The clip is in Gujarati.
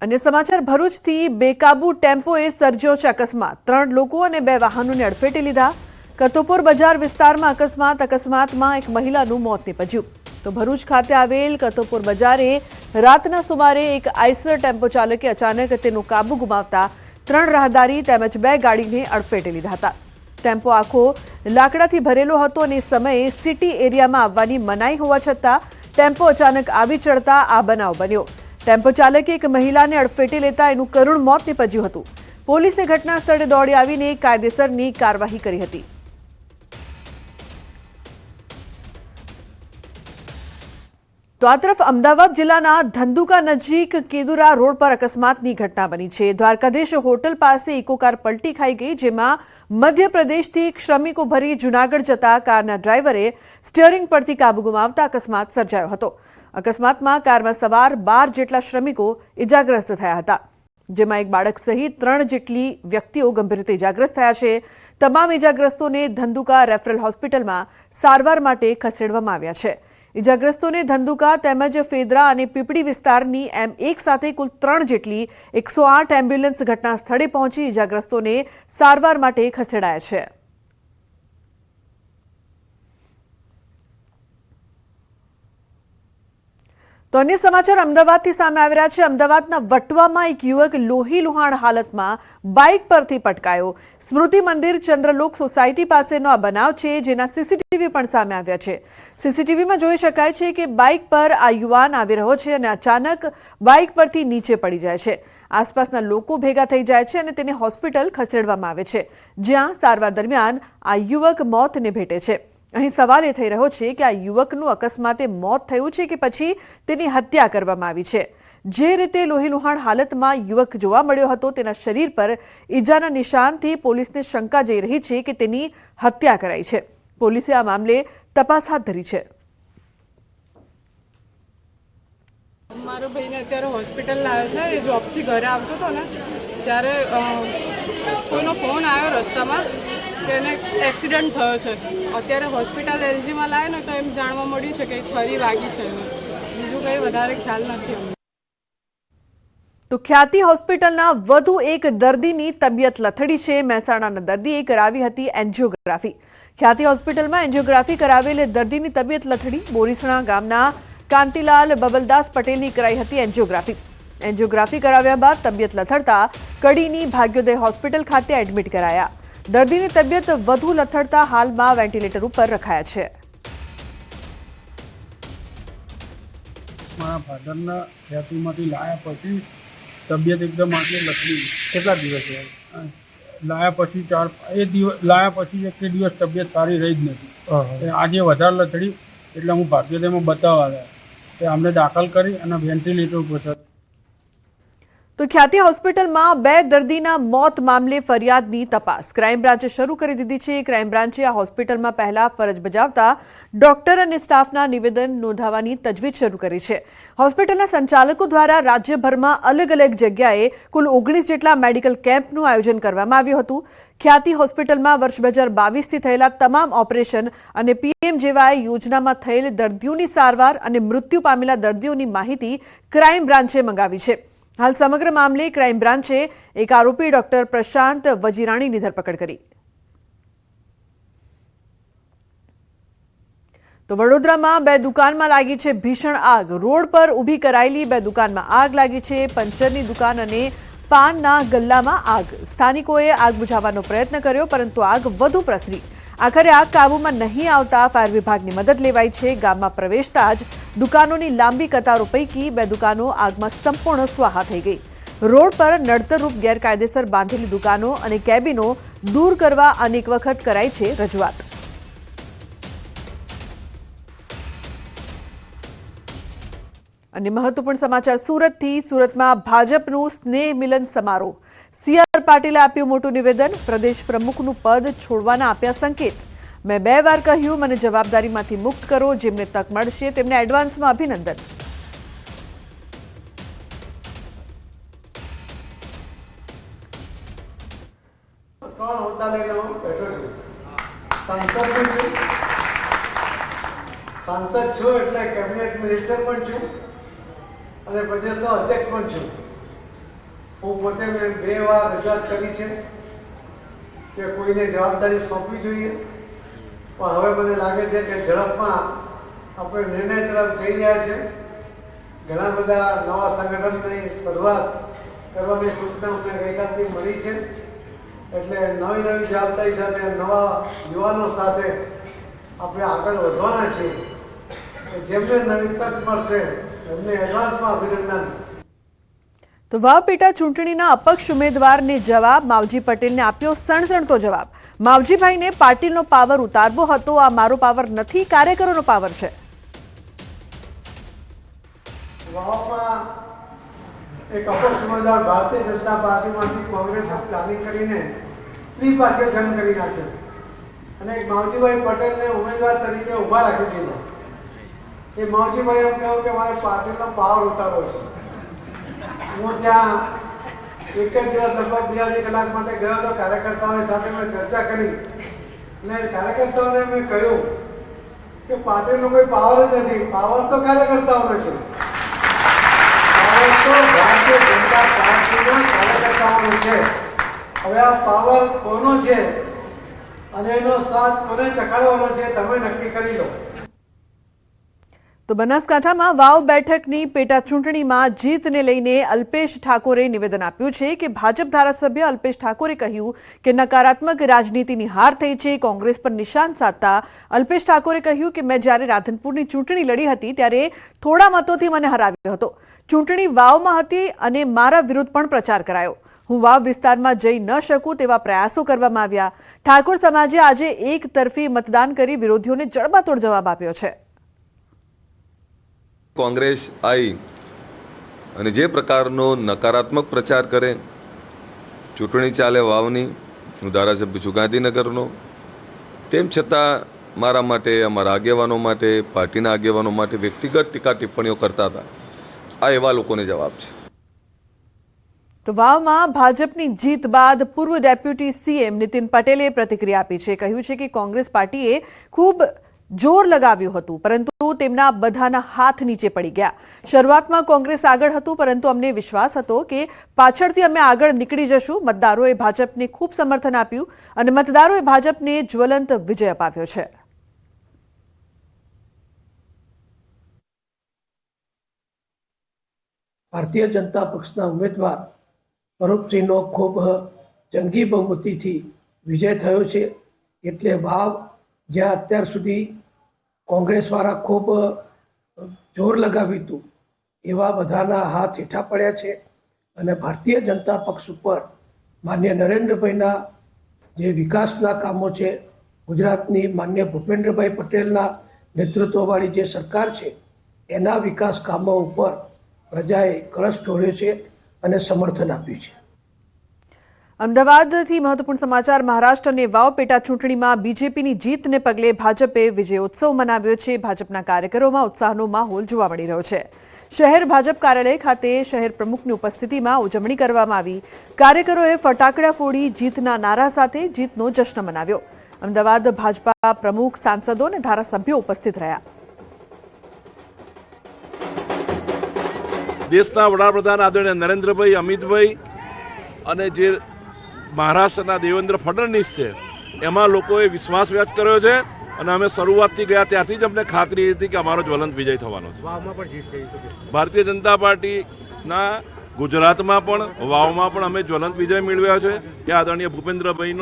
अन्य समाचार भरूचथी बेकाबू टेम्पोए सर्ज्यो छे अकस्मात। 3 लोको અને 2 વાહનોને અડફેટે લીધા। કતોપુર બજાર વિસ્તારમાં અકસ્માતમાં એક મહિલાનું મોત નીપજ્યું। તો ભરૂચ ખાતે આવેલ કતોપુર બજારે રાતના સુમારે એક આઈસર ટેમ્પો ચાલકે અચાનક તેનો કાબુ ગુમાવતા 3 રાહદારી તેમજ 2 ગાડીને અડફેટે લીધા હતા। ટેમ્પો આખો લાકડાથી ભરેલો હતો અને સમયે સિટી એરિયામાં આવવાની મનાઈ હોવા છતાં ટેમ્પો અચાનક આવી ચડતા આ બનાવ બન્યો। ટેમ્પો ચાલકે એક મહિલાને અડફેટે લેતા એનું કરુણ મોત નીપજ્યું હતું। પોલીસે ઘટના સ્થળે દોડી આવીને કાયદેસરની કાર્યવાહી કરી હતી। तो आ तरफ अमदावाद जिल्लाना धंधुका नजीक केदुरा रोड पर अकस्मातनी घटना बनी है। द्वारकाधीश होटल पास इको कार पलटी खाई गई, जेमां मध्यप्रदेशथी श्रमिको भरी जूनागढ़ जता कारना ड्राइवरे स्टीयरिंग परथी काबू गुमावता अकस्मात सर्जायो हतो। अकस्मातमां कारमा सवार 12 जेटला श्रमिको इजाग्रस्त थया हता, जेमां एक बाळक सहित 3 जेटली व्यक्तिओ गंभीर रीते इजाग्रस्त थया छे। तमाम इजाग्रस्तोने धंधुका रेफरल होस्पिટલમાં સારવાર માટે ખસેડવામાં આવ્યા છે। इजाग्रस्तोने धंधुका तेमज फेदरा और पीपड़ी विस्तारनी एम एक साथे कुल 3 जेटली 108 एम्ब्युलन्स घटना स्थळे पहोंची इजाग्रस्तोने सारवार माटे खसेडाया छे। तो अन्य समाचार अमदावादथी सामे आवी रह्या छे। अमदावादना वटवामां एक युवक लोहीलुहाण हालतमां बाइक परथी पटकायो। स्मृति मंदिर चंद्रलोक सोसायटी पासेनो आ बनाव छे, जेना सीसीटीवी पण सामे आव्या छे। सीसीटीवीमां जोई शकाय छे के बाइक पर आ युवान आवी रह्यो छे अने अचानक बाइक परथी नीचे पड़ी जाय छे। आसपासना लोको भेगा थई जाय छे अने तेने होस्पिटल खसेडवामां आवे छे, ज्यां सारवार दरमियान आ युवक मौतने भेटे छे। અહીં સવાલ એ થઈ રહ્યો છે કે આ યુવકનું અકસ્માતે મોત થયું છે કે પછી તેની હત્યા કરવામાં આવી છે। જે રીતે લોહીલુહાણ હાલતમાં યુવક જોવા મળ્યો હતો, તેના શરીર પર ઈજાના નિશાનથી પોલીસને શંકા જઈ રહી છે કે તેની હત્યા કરાઈ છે। પોલીસે આ મામલે તપાસ હાથ ધરી છે। મારો ભાઈને અત્યારે હોસ્પિટલ લાવ્યો છે। એ જોબથી ઘરે આવતો હતો ને ત્યારે કોઈનો ફોન આવ્યો રસ્તામાં કે એને એક્સિડન્ટ થયો છે। અત્યારે હોસ્પિટલ એલજીમાં લાવ્યો ને તો એમ જાણવા મળ્યું છે કે છરી વાગી છે। બીજું કંઈ વધારે ખ્યાલ નથી અમને। તો ખ્યાતિ હોસ્પિટલના વધુ એક દર્દીની તબિયત લથડી છે। મહેસાણાના દર્દીએ કરાવી હતી એન્જિયોગ્રાફી। ખ્યાતિ હોસ્પિટલમાં એન્જિયોગ્રાફી કરાવેલ દર્દીની તબિયત લથડી। બોરીસણા ગામના કાંતિલાલ બબલદાસ પટેલની કરાઈ હતી એન્જિયોગ્રાફી। એન્જિયોગ્રાફી કરાવ્યા બાદ તબિયત લથડતા કડીની ભાગ્યોદય હોસ્પિટલ ખાતે એડમિટ કરાયા। દર્દીની તબિયત વધુ લથડતા હાલમાં વેન્ટિલેટર ઉપર રખાયા છે। મારા ફાધરના ખ્યાતિમાંથી લાયા પછી તબિયત એકદમ આટલી લથડી। કેટલા દિવસ લાયા પછી લાયા પછી એક દિવસ તબિયત સારી રહી જ નથી। આજે વધારે લથડી એટલે હું ભાગ્યોદયમાં બતાવવા આવ્યા તે અમને દાખલ કરી અને વેન્ટિલેટર ઉપર। तो ख्याति હોસ્પિટલમાં 2 દર્દીના મોત મામલે ફરિયાદની તપાસ ક્રાઇમ બ્રાન્ચે શરૂ કરી દીધી છે। ક્રાઇમ બ્રાન્ચે આ હોસ્પિટલમાં પહેલા ફરજ બજાવતા ડોક્ટર અને સ્ટાફના નિવેદન નોંધાવવાની તજવીજ શરૂ કરી છે। હોસ્પિટલના સંચાલકો દ્વારા રાજ્યભરમાં અલગ અલગ જગ્યાએ કુલ 19 જેટલા મેડિકલ કેમ્પનું આયોજન કરવામાં આવ્યું હતું। ખ્યાતિ હોસ્પિટલમાં વર્ષ 2022થી થયેલા તમામ ઓપરેશન અને પીએમજેવાય યોજનામાં થયેલ દર્દીઓની સારવાર અને મૃત્યુ પામેલા દર્દીઓની માહિતી ક્રાઇમ બ્રાન્ચે મંગાવી છે। हाल समग्र मामले क्राइम ब्रांचे एक आरोपी डॉक्टर प्रशांत वजीराणीनी धरपकड़ करी। तो वडोदरामां 2 दुकानमां लागी छे भीषण आग। रोड पर उभी करायेली 2 दुकानमां आग लागी छे। पंचरनी दुकान अने पानना गल्लामां आग। स्थानिकोए आग बुझावવાનો प्रयत्न कर्यो, परंतु आग વધુ પ્રસરી। आखरे आग काबूमां नहीं आवता फायर विभागनी मदद लेवाई छे। गाममां प्रवेशता ज दुकानोनी लांबी कतारो पैकी 2 दुकानो आगमां संपूर्ण स्वाहा थई गई। रोड पर नड़तररूप गैरकायदेसर बांधेली दुकानो अने केबिनो दूर करवा अनेक वखत कराई छे रजूआत। अन्य महत्वपूर्ण समाचार सूरतथी। सूरतमां भाजपનું स्नेह मिलन समारोह। सीआर पाटीले आप्યું મોટું નિવેદન। પ્રદેશ પ્રમુખનું પદ છોડવાના આપ્યા સંકેત। મેં 2 વાર કહ્યું મને જવાબદારીમાંથી મુક્ત કરો। જેમને તક મળશે તેમને એડવાન્સમાં અભિનંદન। કોણ હોદ્દા લઈને હું બેઠો છું? સાંસદ છું એટલે કેબિનેટ મિનિસ્ટર પણ છું અને પ્રદેશનો અધ્યક્ષ પણ છું। હું પોતે મેં 2 વાર રજૂઆત કરી છે કે કોઈને જવાબદારી સોંપવી જોઈએ, પણ હવે મને લાગે છે કે ઝડપમાં આપણે નિર્ણય તરફ જઈ રહ્યા છે. ઘણા બધા નવા સંગઠનની શરૂઆત કરવાની સૂચના અમને ગઈકાલથી મળી છે. એટલે નવી જવાબદારી સાથે નવા યુવાનો સાથે આપણે આગળ વધવાના છીએ. જેમને નવી તક મળશે એમને એડવાન્સમાં અભિનંદન. તો વાવ પેટા ચૂંટણીના અપક્ષ ઉમેદવારને જવાબ માવજી પટેલને આપ્યો સણસણતો જવાબ. માવજીભાઈને પાટીલનો પાવર ઉતારવો હતો. આ મારો પાવર નથી, કાર્યકરોનો પાવર છે. વાવમાં એક અપક્ષ ઉમેદવાર ભારતીય જનતા પાર્ટીમાંથી કોંગ્રેસે પ્લાનિંગ કરીને પ્રી પાર્ટીશન કરી નાખ્યો અને એક માવજીભાઈ પટેલને ઉમેદવાર તરીકે ઊભા રાખી દીધા. એ માવજીભાઈ એમ કહ્યું કે મારે પાર્ટીનો પાવર ઉતારવો છે. હું ત્યાં એક જ દિવસ લગભગ 2 કલાક માટે ગયો હતો. કાર્યકર્તાઓની સાથે મેં ચર્ચા કરી અને કાર્યકર્તાઓને મેં કહ્યું કે પાર્ટીનો કોઈ પાવર જ નથી, પાવર તો કાર્યકર્તાઓનો છે. પાવર તો ભારતીય જનતા પાર્ટીના કાર્યકર્તાઓનો છે. હવે આ પાવર કોનો છે અને એનો સાથ કોને ચખાડવાનો છે તમે નક્કી કરી લો. તો બનાસકાંઠામાં વાવ બેઠકની પેટા ચૂંટણીમાં જીતને લઈને અલ્પેશ ઠાકોરે નિવેદન આપ્યું છે કે ભાજપ ધારાસભ્ય અલ્પેશ ઠાકોરે કહ્યું કે નકારાત્મક રાજનીતિની હાર થઈ છે. કોંગ્રેસ પર નિશાન સાધતા અલ્પેશ ઠાકોરે કહ્યું કે મેં જ્યારે રાધનપુરની ચૂંટણી લડી હતી ત્યારે થોડા મતોથી મને હરાવ્યો હતો. ચૂંટણી વાવમાં હતી અને મારા વિરુદ્ધ પણ પ્રચાર કરાયો. હું વાવ વિસ્તારમાં જઈ ન શકું તેવા પ્રયાસો કરવામાં આવ્યા. ઠાકોર સમાજે આજે એક તરફી મતદાન કરી વિરોધીઓને જડબાતોડ જવાબ આપ્યો છે. કોંગ્રેસ આવી અને જે પ્રકારનો નકારાત્મક પ્રચાર કરે, ચૂંટણી ચાલે વાવની, હું ધારાસભ્ય છું ગાંધીનગરનો, તેમ છતાં મારા માટે, અમારા આગેવાનો માટે, પાર્ટીના આગેવાનો માટે વ્યક્તિગત ટીકા ટિપ્પણીઓ કરતા હતા. આ એવા લોકોને જવાબ છે. તો વાવમાં ભાજપની જીત બાદ પૂર્વ ડેપ્યુટી સીએમ નીતિન પટેલે પ્રતિક્રિયા આપી છે. કહ્યું છે કે કોંગ્રેસ પાર્ટીએ ખૂબ જોર લગાવ્યું હતું પરંતુ તેમના બધાના હાથ નીચે પડી ગયા. શરૂઆતમાં કોંગ્રેસ આગળ હતું પરંતુ અમને વિશ્વાસ હતો કે પાછળથી અમે આગળ નીકળી જશું. મતદારોએ ભાજપને ખૂબ સમર્થન આપ્યું અને મતદારોએ ભાજપને જ્વલંત વિજય અપાવ્યો છે. ભારતીય જનતા પક્ષના ઉમેદવાર સ્વરૂપસિંહનો ખૂબ જંગી બહુમતીથી વિજય થયો છે. એટલે વાવ જ્યાં અત્યાર સુધી કોંગ્રેસવાળા ખૂબ જોર લગાવ્યું હતું એવા બધાના હાથ હેઠા પડ્યા છે અને ભારતીય જનતા પક્ષ ઉપર માન્ય નરેન્દ્રભાઈના જે વિકાસના કામો છે, ગુજરાતની માન્ય ભૂપેન્દ્રભાઈ પટેલના નેતૃત્વવાળી જે સરકાર છે એના વિકાસ કામો ઉપર પ્રજાએ કળશ ઢોળ્યો છે અને સમર્થન આપ્યું છે. અમદાવાદથી મહત્વપૂર્ણ સમાચાર. મહારાષ્ટ્ર અને વાવ પેટા ચૂંટણીમાં બીજેપીની જીતને પગલે ભાજપે વિજયોત્સવ મનાવ્યો છે. ભાજપના કાર્યકરોમાં ઉત્સાહનો માહોલ જોવા મળી રહ્યો છે. શહેર ભાજપ કાર્યાલય ખાતે શહેર પ્રમુખની ઉપસ્થિતિમાં ઉજવણી કરવામાં આવી. કાર્યકરોએ ફટાકડા ફોડી જીતના નારા સાથે જીતનો જશ્ન મનાવ્યો. અમદાવાદ ભાજપા પ્રમુખ, સાંસદો અને ધારાસભ્યો ઉપસ્થિત રહ્યા. દેશના વડાપ્રધાન આદરણીય નરેન્દ્રભાઈ, અમિતભાઈ અને જે મહારાષ્ટ્રના દેવેન્દ્ર ફડણવીસ છે એમાં લોકોએ વિશ્વાસ વ્યક્ત કર્યો છે અને અમે શરૂઆતથી ગયા ત્યારથી જ અમને ખાતરી હતી કે અમારો જ્વલંત વિજય થવાનો છે. ભારતીય જનતા પાર્ટીના ગુજરાતમાં પણ વાવમાં પણ અમે જ્વલંત વિજય મેળવ્યા છે. કે આદરણીય ભૂપેન્દ્રભાઈનો